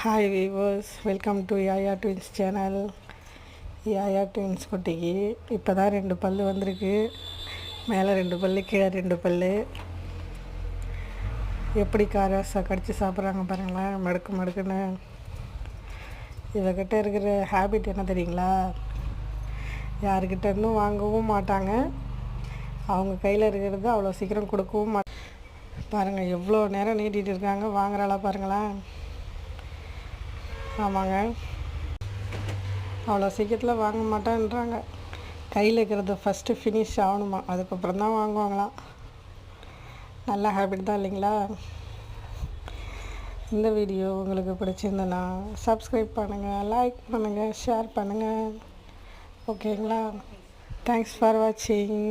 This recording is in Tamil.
Hi viewers, welcome to Yaya twins channel. Yaya twins குட்டிக்கு இப்போ தான் 2 பல் வந்திருக்கு. மேலே 2 பல், கீழே 2 பல். எப்படி காராசா கடித்து சாப்பிட்றாங்க பாருங்களேன், மடுக்கு மடுக்குன்னு. இவகிட்ட இருக்கிற ஹேபிட் என்ன தெரியுங்களா? யாருக்கிட்ட இருந்தும் வாங்கவும் மாட்டாங்க, அவங்க கையில் இருக்கிறது அவ்வளோ சீக்கிரம் கொடுக்கவும் மாட்டாங்க. பாருங்கள் எவ்வளோ நேரம் நீட்டிகிட்டு இருக்காங்க, வாங்குறாளா பாருங்களேன். ஆமாங்க, அவ்வளோ சீக்கிரத்தில் வாங்க மாட்டேன்றாங்க. கையில் இருக்கிறது ஃபஸ்ட்டு ஃபினிஷ் ஆகணுமா, அதுக்கப்புறம் தான் வாங்குவாங்களாம். நல்ல ஹேபிட் தான் இல்லைங்களா? இந்த வீடியோ உங்களுக்கு பிடிச்சிருந்ததுன்னா சப்ஸ்கிரைப் பண்ணுங்கள், லைக் பண்ணுங்கள், ஷேர் பண்ணுங்கள். ஓகேங்களா? தேங்க்ஸ் ஃபார் வாட்சிங்.